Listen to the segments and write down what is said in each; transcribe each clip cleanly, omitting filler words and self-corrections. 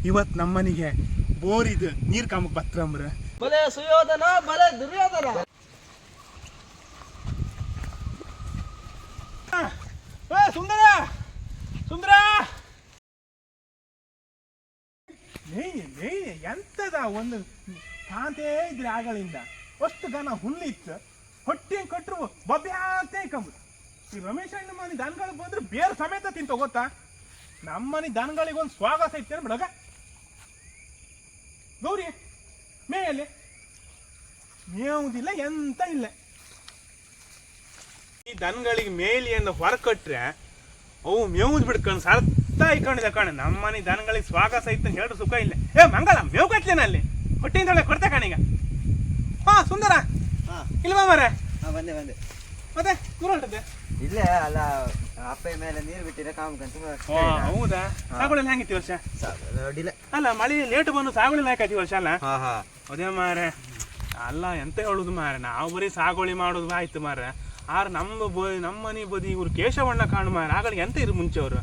ಇವತ್ತು ನಮ್ಮನಿಗೆ ಬೋರಿದು ನೀರು ಕಾಮಕ್ಕೆ ಬತ್ತಂಬ್ರ ಬಲೆ ಸುಯೋಧನ ಬಲೆ ದುರ್ಯೋಧನ. ಸುಂದರ ಸುಂದರ ಎಂತದ ಒಂದು ಕಾಂತೇ ಇದ್ರೆ ಆಗಳಿಂದ ಅಷ್ಟು ದನ ಹುಲ್ಲಿತ್ತು ಹೊಟ್ಟೆ ಕಟ್ಟರು ಬಬ್ಯಾತೆ ಕಂಬುದು. ಈ ರಮೇಶ್ ಅಣ್ಣ ಮನೆ ದನಗಳಿಗೆ ಬಂದ್ರೆ ಬೇರೆ ಸಮೇತ ತಿಂತ ಗೊತ್ತಾ. ನಮ್ಮನೆ ದನಗಳಿಗೆ ಒಂದು ಸ್ವಾಗತ ಐತೆ ಬಿಡಗ. ಗೌರಿ ಮೇಯಲ್ಲಿ ಮೇವುದಿಲ್ಲ ಎಂತ ಇಲ್ಲ. ಈ ದನಗಳಿಗೆ ಮೇಲಿಯಿಂದ ಹೊರಕಟ್ರೆ ಅವು ಮೇವುದ್ ಬಿಡ್ಕೊಂಡು ಸರ್ತ ಇಕೊಂಡಿದೆ ಕಣ. ನಮ್ಮನೆ ದನಗಳಿಗೆ ಸ್ವಾಗತ ಐತೆ ಅಂತ ಹೇಳಿದ್ರೆ ಸುಖ ಇಲ್ಲ. ಮಂಗಳ ಮೇವು ಕಟ್ಲೇನ ಅಲ್ಲಿ ಹೊಟ್ಟೆಯಿಂದ ಕೊಡ್ತೆ ಕಣೀಗ. ಹಾ ಸುಂದರ ಇಲ್ವಾ ಮರೆ? ಬಂದೆ ಬಂದೆ. ಮತ್ತೆ ದೂರ ಹೊಂಟದ್ದೆ ಇಲ್ಲೇ ಅಲ್ಲ ಅಪ್ಪ ಮೇಲೆ ನೀರು ಬಿಟ್ಟಿರ ಕಾಮಕಂತ. ಹೌದಾ? ಸಾಗುಳಿ ಹೆಂಗಿತ್ತು ವರ್ಷ? ಅಡ್ಡಿಲ್ಲ. ಅಲ್ಲ ಮಳೆ ಲೇಟ್ ಬಂದು ಸಾಗುಳಿ ಹಾಕತಿ ವರ್ಷ ಅಲ್ಲ? ಅದೇ ಮಾರೆ. ಅಲ್ಲ ಎಂತ ಹೇಳುದು ಮಾರೆ, ನಾವು ಬರೀ ಸಾಗುವಳಿ ಮಾಡೋದು ಆಯ್ತು ಮಾರೆ. ಆರ್ ನಮ್ಮ ಮನೆ ಬದಿ ಇವ್ರು ಕೇಶವಣ್ಣ ಕಾಣು ಮಾರೆ. ಆಗಳಿಗೆ ಎಂತ ಇರು ಮುಂಚೆ ಅವ್ರು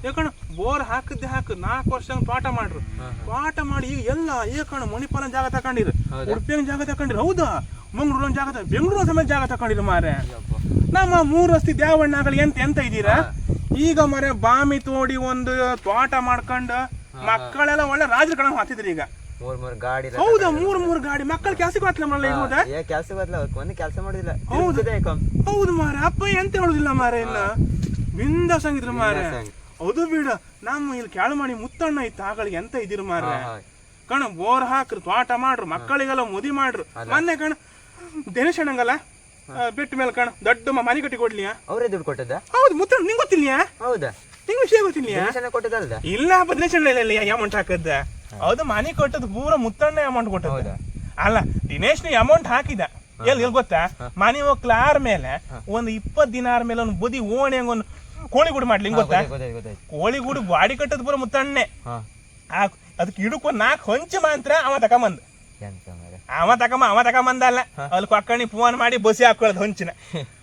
ಯಾಕಣ ಬೋರ್ ಹಾಕದ್ದೆ 4 ವರ್ಷ ತೋಟ ಮಾಡ್ರು. ತೋಟ ಮಾಡಿ ಈಗ ಎಲ್ಲ ಏಕಣ ಮಣಿಪಾಲನ್ ಜಾಗ ತಕೊಂಡಿರು, ಉಡುಪಿಯ ಜಾಗ ತಕೊಂಡಿರು. ಹೌದಾ? ಮಂಗ್ಳೂರ್ ಜಾಗ, ಬೆಂಗಳೂರು ಸಮೇತ ಜಾಗ ತಕೊಂಡಿರು ಮಾರೆ. ನಮ್ಮ 3 ರಸ್ತೆ ದ್ಯಾವಣ್ಣ ಆಗಲಿ ಎಂತ ಇದ್ದೀರಾ ಈಗ ಮರೆ. ಬಾಮಿ ತೋಡಿ ಒಂದು ತೋಟ ಮಾಡ್ಕೊಂಡು ಮಕ್ಕಳೆಲ್ಲ ಒಳ್ಳೆ ರಾಜರ ಕಣ ಹಾತಿದ್ರಿ ಈಗ. 3 ಗಾಡಿ. ಹೌದಾ? 3 ಗಾಡಿ ಮಕ್ಕಳ ಕೆಲ್ಸಕ್ಕೆ ಹಾಕ್ಲ ಮಾಡಲ್ಲ ಈಗ. ಹೌದಾ? ಒಂದು ಕೆಲಸ ಮಾಡುದಿಲ್ಲ. ಹೌದು ಮಾರೆ. ಅಪ್ಪ ಎಂತ ಹೇಳುದಿಲ್ಲ ಮಾರೆ. ಇನ್ನ ಬಿಂದಾಸ್ ಹಂಗಿದ್ರು ಮಾರೆ. ಹೌದು ಬಿಡ. ನಮ್ಮ ಇಲ್ಲಿ ಕೆಳಮಣಿ ಮುತ್ತಣ್ಣ ಇತ್ತು ಆಗಳಿಗೆ ಎಂತ ಇದಿರು ಮಾರೆ. ಕಣ ಬೋರ್ ಹಾಕ್ರು, ತೋಟ ಮಾಡ್ರು, ಮಕ್ಕಳಿಗೆಲ್ಲ ಮುದಿ ಮಾಡ್ರು. ಮೊನ್ನೆ ಕಣ ದಿನೇಶ್ ಅಣ್ಣಂಗಲ್ಲ ಬೆಟ್ಟ ಮೇಲೆ ಕಣ ದೊಡ್ಡ ಮನೆ ಕಟ್ಟಿ ಕೊಡ್ಲಿಯಾ? ಅವರೇ ದುಡ್ಡು ಕೊಟ್ಟದ? ಹೌದು. ಮುತ್ತಣ್ಣ ನಿಂಗೆ ಗೊತ್ತಿಲ್ಲ? ಹೌದಾ? ನಿಂಗೆ ವಿಷಯ ಗೊತ್ತಿಲ್ಲ? ಕೊಟ್ಟದಲ್ದ? ಇಲ್ಲ ದಿನೇಶ್ ಅಣ್ಣ ಅಮೌಂಟ್ ಹಾಕದ. ಹೌದು. ಮನೆ ಕೊಟ್ಟದ್ ಪೂರ ಮುತ್ತಣ್ಣ ಅಮೌಂಟ್ ಕೊಟ್ಟದ. ಅಲ್ಲ ದಿನೇಶ್ ನೀ ಅಮೌಂಟ್ ಹಾಕಿದ ಎಲ್ಲಿ ಗೊತ್ತಾ? ಮನೆ ಹೋಗ್ಲಾರ ಮೇಲೆ ಒಂದು 20 ದಿನ ಆದ್ಮೇಲೆ ಒಂದು ಬುದಿ ಓಣಿ ಹಂಗ ಒಂದು ಕೋಳಿಗೂಡು ಮಾಡ್ಲಿ ಗೊತ್ತಾ? ಕೋಳಿಗೂಡು ಬಾಡಿ ಕಟ್ಟದ್ ಪೂರ ಮುತ್ತಣ್ಣೆ. ಅದಕ್ಕೆ ಇಡಕ್ 4 ಹೊಂಚು ಮಾತ್ರ ಅವ ತಕೊಂಬಂದ. ಅವ ತಕೊಂಬಂದಲ್ಲ, ಅಲ್ಲಿ ಕೊಕ್ಕಣಿ ಫೋನ್ ಮಾಡಿ ಬಸಿ ಹಾಕೊಳ್ಳೋದು ಹೊಂಚಿನ.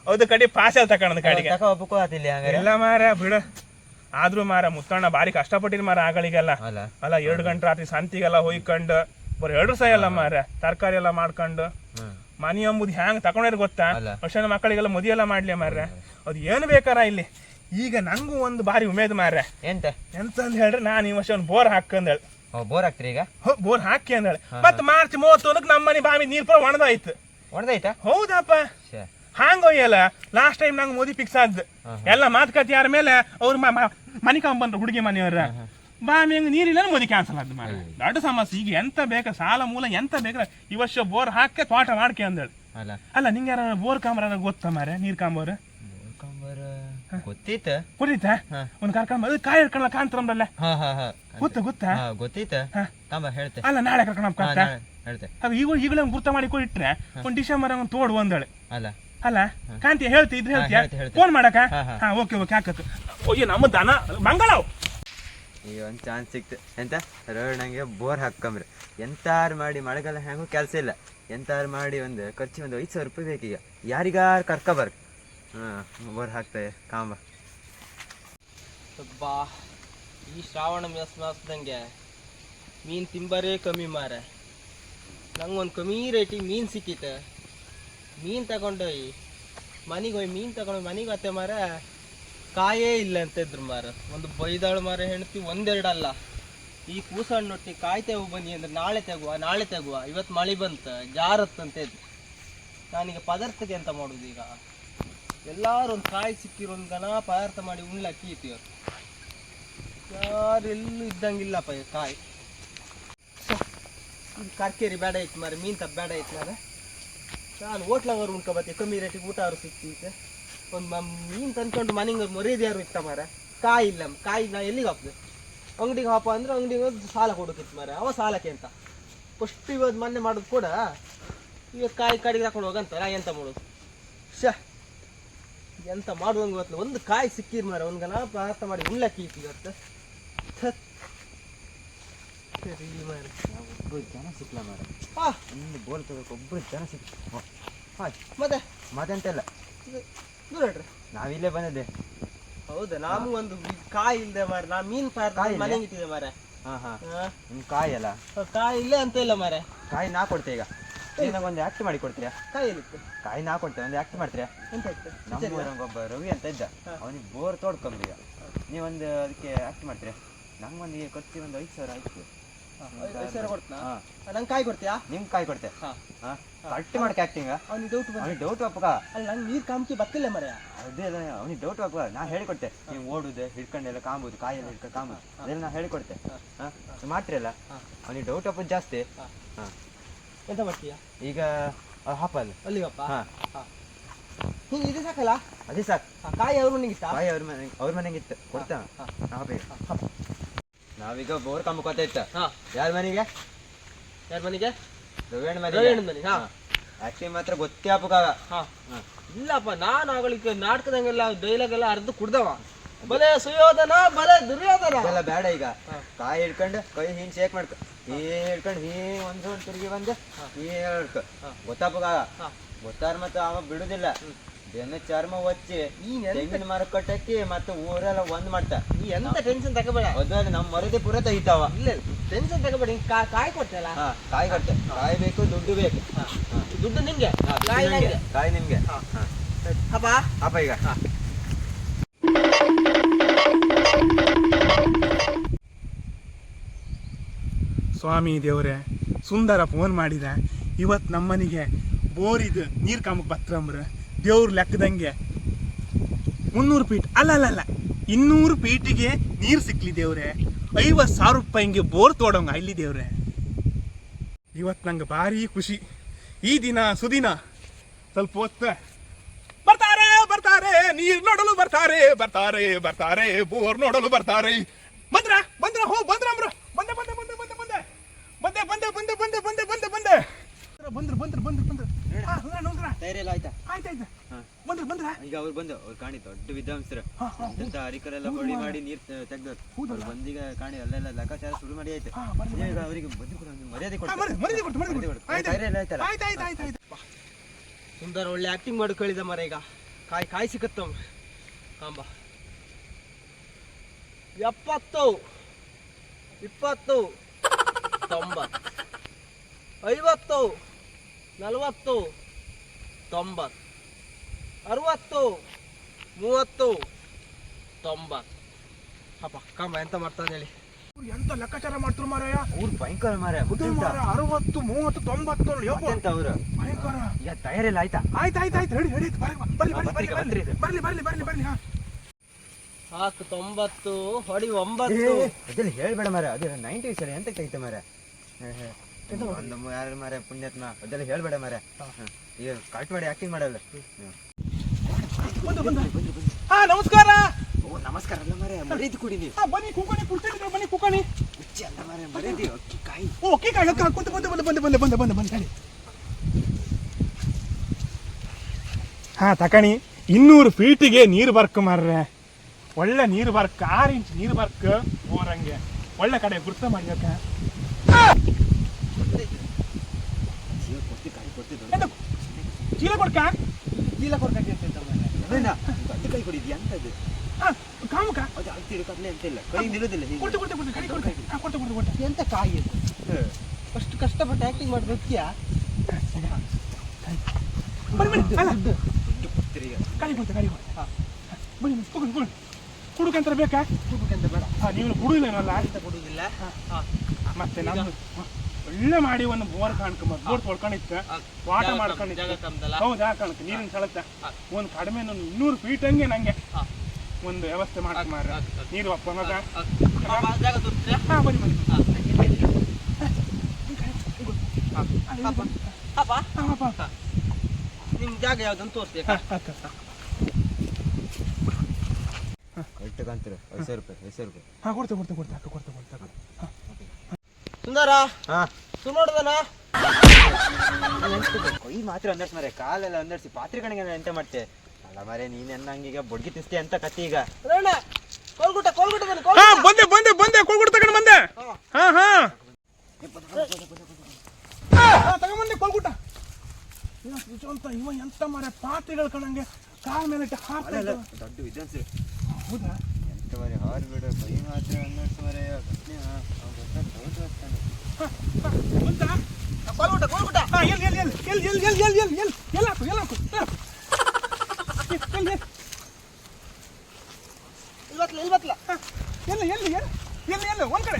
ಹೌದು ಕಡೆ ಪಾಸಲ್ ತಕೊಂಡ್ ಗಾಡಿಗೆ ಎಲ್ಲ ಮಾರ ಬಿಡು. ಆದ್ರೂ ಮಾರ ಮುತ್ತಣ್ಣ ಬಾರಿ ಕಷ್ಟಪಟ್ಟಿರ್ ಮಾರ ಆಗಳಿಗೆಲ್ಲ. ಅಲ್ಲ 2 ಗಂಟೆ ರಾತ್ರಿ ಸಂತಿಗೆಲ್ಲ ಹೋಯ್ಕೊಂಡು ಬರೀ 2 ಸಹ ಎಲ್ಲ ಮಾರ ತರಕಾರಿ ಎಲ್ಲ ಮಾಡ್ಕೊಂಡು ಮನಿ ಎಂಬುದು ಹ್ಯಾಂಗ್ ತಕೊಂಡಿರ್ ಗೊತ್ತಾ? ವರ್ಷ ಮಕ್ಕಳಿಗೆಲ್ಲ ಮದಿ ಎಲ್ಲ ಮಾಡ್ಲಿ ಮಾರ. ಅದು ಏನು ಬೇಕಾರ ಇಲ್ಲಿ. ಈಗ ನಂಗೂ ಒಂದು ಬಾರಿ ಉಮೇದ್ ಮಾರ. ಎಂತಂದ್ ಹೇಳ್ರಿ, ನಾನು ಈ ವರ್ಷ ಒಂದು ಬೋರ್ ಹಾಕಂದೇಳಿ. ಬೋರ್ ಹಾಕ್ತಿರಿ ಈಗ? ಬೋರ್ ಹಾಕಿ ಅಂದೇಳಿ. ಮತ್ ಮಾರ್ಚ್ 31ಕ್ಕೆ ನಮ್ಮ ಮನೆ ಬಾವಿ ನೀರ್ ಪೂರ ಒಣದಾಯ್ತು. ಹೌದಪ್ಪ. ಹಾಂಗೊಯ್ಯಲ್ಲ ಲಾಸ್ಟ್ ಟೈಮ್ ನಂಗೆ ಮೋದಿ ಫಿಕ್ಸ್ ಆದ್ ಎಲ್ಲ ಮಾತುಕತೆ ಯಾರ ಮೇಲೆ ಅವ್ರು ಮನೆ ಬಂದ್ರು ಹುಡುಗಿ ಮನೆಯವ್ರ ಬಾಮಿ ಹಂಗ ನೀರಿಲ್ಲ ಮೋದಿ ಕ್ಯಾನ್ಸಲ್ ಆದ್ ಮಾರ. ದೊಡ್ಡ ಸಮಸ್ಯೆ. ಈಗ ಎಂತ ಬೇಕ ಸಾಲ ಮೂಲ ಎಂತ ಬೇಕ ಈ ವರ್ಷ ಬೋರ್ ಹಾಕಿ ತೋಟ ಮಾಡ್ಕೆ ಅಂದೇಳಿ. ಅಲ್ಲ ನಿಂಗೆ ಯಾರ ಬೋರ್ ಕಾಂಬರ ಗೊತ್ತಾ ಮಾರ? ನೀರ್ ಕಾಂಬೋರ್ ಗೊತ್ತಿತ್ತ ಒಂದ್ ಕರ್ಕೊಂಡ್ ಕಾಯಿ ಹಿಡ್ಕೊಳ್ಳ ಕಾಣ್ತಾರಲ್ಲ ಗೊತ್ತಾ? ಅಲ್ಲ ನಾಳೆ ಕರ್ಕೊಂಡ್ ಈಗಲೇ ಗುರ್ತ ಮಾಡಿ ಕೊಟ್ಟಿಟ್ರೆ ಒಂದ್ ಡಿಸೆಂಬರ್ ತೋಡು ಒಂದಳೆ. ಅಲ್ಲ ಕಾಂತಿ ಹೇಳ್ತಿದ್ರೆ ಹೇಳ್ತೀಯ ಫೋನ್ ಮಾಡಕ? ಓಕೆ ಹಾಕತ್. ಓಯ್ಯ ನಮ್ಮ ದನ ಮಂಗಳವ್ ಈಗ ಒಂದ್ ಚಾನ್ಸ್ ಸಿಕ್ತು. ಎಂತ ನಂಗೆ ಬೋರ್ ಹಾಕಂಬ್ರೆ ಎಂತಾರು ಮಾಡಿ ಮಳೆಗಾಲ ಹೆಂಗೂ ಕೆಲಸ ಇಲ್ಲ. ಎಂತಾರು ಮಾಡಿ ಒಂದು ಖರ್ಚು ಒಂದು 5,000 ರೂಪಾಯಿ ಬೇಕೀಗ. ಯಾರಿಗಾರು ಕರ್ಕೊಬಾರ. ಬೋರ್ ಹಾಕ್ತಾರೆ ಕಾಂಬ. ಬಾ ಈ ಶ್ರಾವಣ ಮಾಸದಂಗೆ ಮೀನು ತಿಂಬರೇ ಕಮ್ಮಿ ಮಾರ. ನಂಗೊಂದು ಕಮ್ಮಿ ರೇಟಿಗೆ ಮೀನು ಸಿಕ್ಕಿತ್ತು. ಮೀನು ತಗೊಂಡೋಗಿ ಮನೆಗೆ ಹೋಗಿ ಮೀನು ತಗೊಂಡು ಮನೆಗೆ ಮತ್ತೆ ಮಾರ ಕಾಯೇ ಇಲ್ಲ ಅಂತಿದ್ರು ಮಾರ. ಒಂದು ಬೈದಾಳು ಮಾರ ಹೆಣ್ತಿ 1-2 ಅಲ್ಲ. ಈ ಕೂಸಣ್ಣೊಟ್ಟಿ ಕಾಯ್ತೇವು ಬನ್ನಿ ಅಂದ್ರೆ ನಾಳೆ ತೆಗುವ ಇವತ್ತು ಮಳೆ ಬಂತು ಜಾರತ್ತಂತ ಇದ್ರು. ನಾನೀಗ ಪದಾರ್ಥಕ್ಕೆ ಎಂತ ಮಾಡೋದು ಈಗ? ಎಲ್ಲಾರು ಒಂದು ಕಾಯಿ ಸಿಕ್ಕಿರೋದು ಗಣ ಪದಾರ್ಥ ಮಾಡಿ ಉಣ್ಲಕ್ಕಿ ಇತ್ತು. ಯಾರೆಲ್ಲೂ ಇದ್ದಂಗಿಲ್ಲಪ್ಪ ಕಾಯಿ. ಇದು ಕರ್ಕೇರಿ ಬೇಡ ಇತ್ತು ಮಾರ, ಮೀನು ತಪ್ಪ ಬೇಡ ಇತ್ತು ಮಾರ. ನಾನು ಹೋಟ್ಲಂಗರು ಉಣ್ಕೊಬತ್ತಿ ಕಮ್ಮಿ ರೇಟಿಗೆ ಊಟ ಅವ್ರು ಸಿಕ್ತಿತ್ತು. ಒಂದು ಮೀನು ತಂದ್ಕೊಂಡು ಮನೆಗೆ ಮರ್ಯಾದೆ ಯಾರು ಇತ್ತ ಮಾರ. ಕಾಯಿ ಇಲ್ಲ. ಕಾಯಿ ನಾ ಎಲ್ಲಿಗೆ ಹಾಕ್ದೆ? ಅಂಗಡಿಗೆ ಹಾಪ ಅಂದ್ರೆ ಅಂಗಡಿಗೆ ಸಾಲ ಕೊಡೋಕಿತ್ತು ಮಾರ. ಅವ ಸಾಲಕ್ಕೆ ಅಂತ ಫಸ್ಟ್ ಇವತ್ತು ಮೊನ್ನೆ ಮಾಡೋದು ಕೂಡ ಇವತ್ತು ಕಾಯಿ ಕಡೆಗೆ ಹಾಕೊಂಡು ಹೋಗಂತ. ನಾ ಎಂತ ಮಾಡೋದು? ಎಂತ ಮಾಡುವಂಗೆ ಇವತ್ತು ಒಂದು ಕಾಯಿ ಸಿಕ್ಕಿರ್ ಮಾರ. ಒಂದು ಗಣ ಪದಾರ್ಥ ಮಾಡಿ ಉಣ್ಣಕ್ಕಿ ಇತ್ತು ಇವತ್ತು. ಸರಿ ಮಾರ, ಒಬ್ಬರು ಜನ ಸಿಕ್ಲ ಮಾರ. ಒಂದು ಬೋಲ್ ತಗೋಕೆ ಒಬ್ಬರು ಜನ ಸಿಕ್ಕ. ಮತ್ತೆಂತೆಲ್ಲ ದೂರ ಹೇಳ್ರಿ. ನಾವಿಲ್ಲೇ ಬಂದಿದ್ದೆ. ಹೌದಾ? ನಾವು ಒಂದು ಕಾಯಿ ಇಲ್ಲದೆ ಮಾರ. ನಾ ಮೀನು ಮನೆಗೆ ಇಟ್ಟಿದೆ ಮಾರ. ಹಾ ಹಾ ಹಾ? ನಿಮ್ ಕಾಯಿ ಅಲ್ಲ ಕಾಯಿ ಇಲ್ಲ ಅಂತ ಇಲ್ಲ ಮಾರೆ. ಕಾಯಿ ನಾ ಕೊಡ್ತೆ ಈಗ ನಂಗೊಂದು ಆಕ್ಟ್ ಮಾಡಿ ಕೊಡ್ತೀರಾ ಕಾಯಿ ಎಲ್ಲಿತ್ತು? ಕಾಯಿ ನಾ ಕೊಡ್ತೇನೆ ಒಂದು ಆಕ್ಟ್ ಮಾಡ್ತೀರಾ ಎಂತ ಆಯ್ತು? ನಮ್ಮೂರಂಗೊಬ್ಬ ರವಿ ಅಂತ ಇದ್ದ ಅವನಿಗೆ ಬೋರ್ ತೋಡ್ಕೊಂಡ್ರಿ ಈಗ ನೀವೊಂದು ಅದಕ್ಕೆ ಆಕ್ಟ್ ಮಾಡ್ತೀರಾ ನಂಗೊಂದು ಈಗ ಖರ್ಚು ಒಂದು 5,000 ಆಯ್ತು 5,000 ಕೊಡ್ತಾ? ಹಾ ನಂಗೆ ಕಾಯಿ ಕೊಡ್ತೀಯಾ? ನಿಮ್ ಕಾಯಿ ಕೊಡ್ತೆ ಹಾ. ಹಾ ಕರೆಕ್ಟ್ ಮಾಡ್ಕೆ ಆಕ್ಟಿಂಗ್ ಅವ್ನಿಗೆ ಡೌಟ್ ಬಂದ. ಅವನಿಗೆ ಡೌಟ್ ಒಪ್ಪಕ ಅಲ್ಲ ನಂಗೆ ನೀರು ಕಾಮ್ಕಿ ಬತ್ತಿಲ್ಲ ಮರ. ಅದೇ ಅಲ್ಲ ಅವನಿಗೆ ಡೌಟ್ ಒಪ್ಪಕ ನಾ ಹೇಳಿಕೊಡ್ತೆ ನೀವು ಓಡುದು ಹಿಡ್ಕೊಂಡೆಲ್ಲ ಕಾಂಬುದು ಕಾಯೆಲ್ಲ ಹಿಡ್ಕೊಂಡು ಕಾಂಬುದು ಅದೆಲ್ಲ ನಾ ಹೇಳಿಕೊಡ್ತೆ ಹಾ ಮಾಡ್ತಿರಲ್ಲ ಅವನಿಗೆ ಡೌಟ್ ಒಪ್ಪದು ಜಾಸ್ತಿ ಹಾ ಎಂತ ಮಾಡ್ತೀಯಾ ಈಗ ಹಾಪಲ್ ಅಲ್ಲಿಗಪ್ಪ? ಹಾ ಹಿಂಗೆ ಇದು ಸಾಕಲ್ಲ? ಅದೇ ಸಾಕು ಕಾಯಿ ಅವ್ರ ಮನೆಗೆ ಇಷ್ಟ? ಕಾಯಿ ಅವ್ರ ಮನೆಗೆ ಇತ್ತು ಕೊಡ್ತಾ ನಾವೀಗ ಬೋರ್ ಕಂಬಕೋತ ಇತ್ತ ಯಾರ ಮನೆಗೆ ಯಾರ ಮನೆಗೆ? ರವೇಣ ರವೇಣ್ ಮನೆಗೆ. ಹಾ ಆಕ್ಟಿಂಗ್ ಮಾತ್ರ ಗೊತ್ತೇ ಆಪುಕಾಗ ಹಾ ಇಲ್ಲಪ್ಪ, ನಾನು ಅವಳಿಗೆ ನಾಟಕದಂಗೆಲ್ಲ ಡೈಲಾಗ್ ಎಲ್ಲ ಅರ್ಧ ಕುಡ್ದವ. ಬಲೆ ಸುಯೋಧನ ಬಲೆ ದುರ್ಯೋಧನ ಎಲ್ಲ ಬೇಡ ಈಗ ಕಾಯಿ ಹಿಡ್ಕೊಂಡು ಕೈ ಹಿಂಗ್ ಶೇಕ್ ಮಾಡ್ಕೊ ಹಿಡ್ಕೊಂಡು ಒಂದು ತಿರುಗಿ ಬಂದು ಹೇಳ್ಕ ಗೊತ್ತಾಪುಕಾಗ ಗೊತ್ತಾರ ಮತ್ತೆ ಅವ ಬಿಡುದಿಲ್ಲ ಬೆನ್ನ ಚರ್ಮ ಒಚ್ಚಿ ತೆಂಗಿನ ಮರ ಕಟ್ಟಕ್ಕೆ ಮತ್ತೆ ಊರೆಲ್ಲ ಒಂದ್ ಮಾಡ್ತಾ. ನೀ ಎಂತ ಟೆನ್ಷನ್ ತಗೋಬೇಡ. ಅದ್ ನಮ್ ಮರದಿ ಪುರ ತೆಗಿತಾವ. ಇಲ್ಲ ಟೆನ್ಷನ್ ತಗೋಬೇಡ. ಹಿಂಗ್ ಕಾಯಿ ಕೊಡ್ತಲ್ಲ? ಕಾಯಿ ಕೊಡ್ತೆ. ಕಾಯಿ ಬೇಕು, ದುಡ್ಡು ಬೇಕು. ದುಡ್ಡು ನಿಂಗೆ, ಕಾಯಿ ನಿಮ್ಗೆ. ಕಾಯಿ ನಿಮ್ಗೆ. ಅಪ್ಪ ಅಪ್ಪ ಈಗ ಸ್ವಾಮಿ ದೇವ್ರೆ, ಸುಂದರ ಫೋನ್ ಮಾಡಿದ. ಇವತ್ತು ನಮ್ಮನಿಗೆ ಬೋರಿದು ನೀರು ಕಾಮಕ್ಕೆ ಬತ್ತಂಬ್ರ ದೇವ್ರ ಲೆಕ್ಕದಂಗೆ 300 ಫೀಟ್ ಅಲ್ಲ 200 ಫೀಟಿಗೆ ನೀರು ಸಿಕ್ಲಿ ದೇವ್ರೆ. 50,000 ರೂಪಾಯಿಗೆ ಬೋರ್ ತೋಡಂಗ ಇಲ್ಲಿ ದೇವ್ರೆ. ಇವತ್ತು ನಂಗೆ ಭಾರಿ ಖುಷಿ. ಈ ದಿನ ಸುದಿನ ಸ್ವಲ್ಪ ಹೊತ್ತು ಬರ್ತಾರೆ ನೀರು ನೋಡಲು ಬರ್ತಾರೆ ಬೋರ್ ನೋಡಲು ಬರ್ತಾರೆ. ಬಂದ್ರ ಹೋ ಬಂದ್ರಂಬ್ರ ಬಂದೆ ಈಗ ಅವ್ರು ಬಂದು ಅವ್ರು ಕಾಣಿ ದೊಡ್ಡ ವಿದ್ವಾಂಸರು ಅಂತ ಹರಿಕರೆಲ್ಲ ಬಡಿ ಮಾಡಿ ನೀರ್ ತೆಗ್ದವ್ರು ಬಂದೀಗ ಕಾಣಿ ಅಲ್ಲೆಲ್ಲ ಲೆಕ್ಕಾಚಾರ ಶುರು ಮಾಡಿ ಆಯ್ತು. ಈಗ ಅವರಿಗೆ ಮರ್ಯಾದೆ ಸುಂದರ ಒಳ್ಳೆ ಆಕ್ಟಿಂಗ್ ಮಾಡಿ ಕಳಿದ ಮರ. ಈಗ ಕಾಯಿ ಸಿಕ್ಕತ್ತವ ಕಾಂಬ. 70 20 90 50 40 90 60 30 90. ಅಪ್ಪ ಕಾಂಬ ಎಂತ ಮಾಡ್ತಾನೆ ಹೇಳಿ. ಎಂತ ಲೆಕ್ಕಾಚಾರ ಮಾಡ್ತಾರೆ ಮಾರಾಯ. ಅವ್ರು ಭಯಂಕರ ಮಾರ 60 30 90 ಎಂತ ಅವ್ರು ಭಯಂಕರ. ಈಗ ತಯಾರಿಲ್ಲ ಆಯ್ತಾ? ಆಯ್ತು ರೆಡಿ ಬರ್ಲಿ. ಹಾಕು 90 ಹೊಡಿ 9. ಅದೆಲ್ಲ ಹೇಳ್ಬೇಡ ಮಾರ. ಅದೇ 90 ಸಲ ಎಂತ ಕೈತೆ ಮಾರ. ಒಂದು ಯಾರು ಮಾರ ಪುಣ್ಯಾತ್ಮ ಅದೆಲ್ಲ ಹೇಳ್ಬೇಡ ಮಾರ. ಈಗ ಕಟ್ ಮಾಡಿ ಆಕ್ಟಿಂಗ್ ಮಾಡಲ್ಲ. ನಮಸ್ಕಾರ. ಓ ನಮಸ್ಕಾರ ಅಲ್ಲ ಮಾರ, ಮರ್ಯಾದೆ ಕೊಡಿನಿ. ಬನ್ನಿ ಕುಕ್ಕಣಿ ಹುಚ್ಚಿ ಅಲ್ಲ ಮಾರ, ಮರ್ಯಾದೆ ಅಕ್ಕಿ ಕಾಯಿ. ಓಕೆ ಬಂದೆ. ಹಾ ತಕಣಿ 200 ಫೀಟಿಗೆ ನೀರು ಬರ್ಕ ಮಾರ್ರೆ. ಒಳ್ಳೆ ನೀರು ಬರ್ಕ 6 ಇಂಚ್ ನೀರು ಬರ್ಕ ಬೋರಂಗೆ ಒಳ್ಳೆ ಕಡೆ ಗುರ್ತ ಮಾಡ್ಬೇಕ. ಚೀಲ ಕೊಡ್ಕ ಗಟ್ಟಿ ಕೈ ಕೊಡಿದ್ಯ ಅಂತದ್ದು ಕಾಮಕ ಅದು ಆಗ್ತಿರೋ ಕಡ್ಲೆ ಅಂತ ಇಲ್ಲ, ಕೈ ನಿಲ್ಲುದಿಲ್ಲ. ಎಂತ ಕಾಯಿ ಅಷ್ಟು ಕಷ್ಟಪಟ್ಟು ಆಕ್ಟಿಂಗ್ ಮಾಡಿ ವ್ಯಕ್ತಿಯ ಕುಡುಕಂತ ಬೇಕಾ? ಕುಡುಕಂತ ಬೇಡ. ನೀವು ಕುಡುದಿಲ್ಲ ಅಂತ ಕುಡುದಿಲ್ಲ. ಮತ್ತೆ ನಾನು ಒಳ್ಳೆ ಮಾಡಿ ಒಂದು ಬೋರ್ ಕಾಣ್ಕೊಂಬ ಬೋರ್ ತೊಳ್ಕೊಂಡಿತ್ತ ವಾಟ ಮಾಡ್ಕೊಂಡಿತ್ತು. ಹೌದಾ ಕಾಣುತ್ತೆ ನೀರಿನ ಸೆಳತ್ತ ಒಂದು ಕಡಿಮೆ 200 ಫೀಟ್ ಹಂಗೆ ನಂಗೆ ಒಂದು ವ್ಯವಸ್ಥೆ ಮಾಡಕ್ ಮಾರ. ನೀರು ಅಪ್ಪ ಮಗ ಬನ್ನಿ ನಿಮ್ ಜಾಗ ಯಾವ್ದಂತ ತೋರಿಸ್ಬೇಕಾ? ಕಟ್ಟಕಂತೀರ 5,000 ರೂಪಾಯಿ. ಹಾ ಕೊಡ್ತೆ. ಸುಂದರ ಸುನೋಡ್ದನ ಕೈ ಮಾತ್ರ ಅಂದರ್ಸ್ ಮಾರೆ, ಕಾಲೆಲ್ಲ ಅಂದರ್ಸಿ ಪಾತ್ರೆ ಕಣಗೆ ಎಂತ ಮಾಡ್ತೆ ಅಲ್ಲ ಮಾರೆ. ನೀನೆನ್ನ ಹಂಗೀಗ ಬೊಡ್ಗಿ ತಿಸ್ತೆ ಅಂತ ಕತ್ತಿ. ಈಗ ಕೋಲ್ಗುಟ ಬಂದೆ ಕೊಳ್ಗುಟ ತಗೊಂಡು ಬಂದೆ. ತಗೊಂಬಂದೆ ಕೊಳ್ಗುಟ. ಇವ ಎಂತ ಮಾರ ಪಾತ್ರೆಗಳು ಕಣಂಗೆ ಕಾಲ ಮೇಲೆ ಹಾರ್ತಾ ದೊಡ್ಡ ವಿದ್ವಾಂಸರು. ಹೌದಾ? ಎಂತ ಮಾರೆ ಹಾರ್ಬಿಡು ಕೈ ಮಾತ್ರ ಅಂದರ್ಸ್ ಮಾರೆ. ಒಂದ್ ಕಡೆ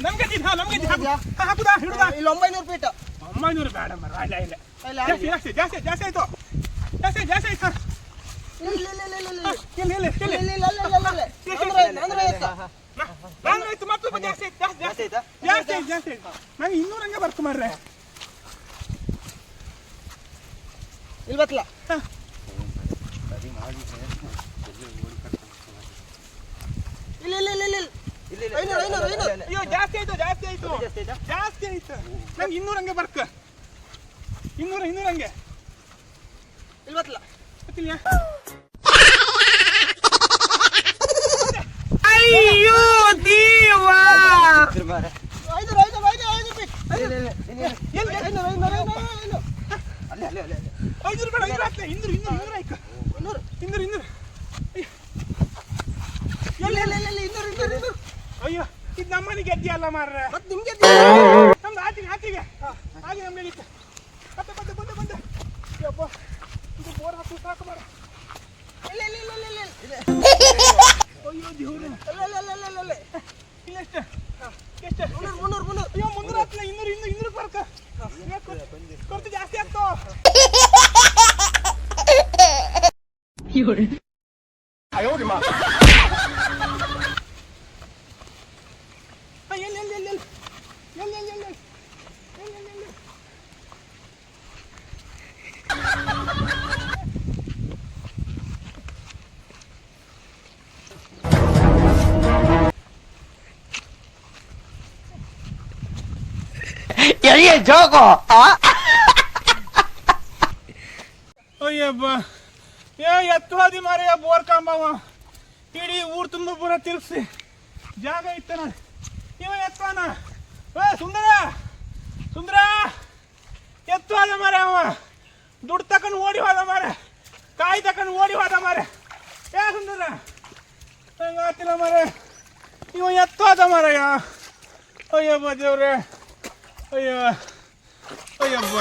ನಮ್ಗೆ ಹಾಕುದಾ ಹಿಡುದಾ? ಇಲ್ಲಿ 900 ಫೀಟ್ 900 ಬೇಡ ಮರ, ಇಲ್ಲ ಜಾಸ್ತಿ ಆಯ್ತು ಸರ್. ಆಯ್ತು ಮತ್ತೆ ಜಾಸ್ತಿ ಆಯ್ತು. ನಂಗೆ 200 ಹಂಗೆ ಬರ್ತು ಮಾರ್ರೆ. ಇಲ್ಲಿ ಬತ್ಲ ಅಯ್ಯೋ ಜಾಸ್ತಿ ಆಯ್ತು ನಂಗೆ 200 ಹಂಗೆ ಬರ್ಕ. 200 ಹಂಗೆ ಇಲ್ಲಿ ಬತ್ಲ ಅಯ್ಯೋ ದೇವ 500 ಅಯ್ಯೋ ಇದು ನಮ್ಮನೆ ಗೆದ್ದಿ ಅಲ್ಲ ಮಾರ್ರೆ, ನಮ್ದು ಆಚೆಗೆ ಹಾಗೆ ನಮ್ಗೆ ಬಂದೆ ಯಪ್ಪ, ಇದು ಬೋರ್ ಹಾಕಿ ಸಾಕು ಮಾರ. ಅಯ್ಯೋ ದೇವ್ರೆ, ಇಲ್ಲ ಎಷ್ಟು 300 ಅಯ್ಯೋ 300 ಹತ್ತಲ್ಲ, 200 ಬರ್ಕ. ಖರ್ಚು ಜಾಸ್ತಿ ಆಗ್ತೋ. ಅಯ್ಯಬ್ಬ ಎತ್ತುವಾದಿ ಮಾರೆಯ ಬೋರ್ ಕಾಂಬವ ಇಡೀ ಊರು ತುಂಬ ಪೂರ ತಿರ್ಗಿಸಿ ಜಾಗ ಇತ್ತ ನೋಡಿ. ಇವ ಎತ್ತುವನ ಸುಂದರ ಎತ್ತುವಾದ ಮಾರೆ, ಅವ ದುಡ್ಡು ತಕೊಂಡು ಓಡಿ ಹೋದ ಮಾರೆ, ಕಾಯಿ ತಕೊಂಡು ಓಡಿ ಹೋದ ಮಾರೆ. ಸುಂದರ ಹಂಗಾತಿಲ್ಲ ಮಾರೆ, ಇವ ಎತ್ತುವಾದ ಮಾರಯ್ಯ. ಅಯ್ಯಬ್ಬ ದೇವ್ರೆ, ಅಯ್ಯಬ್ಬ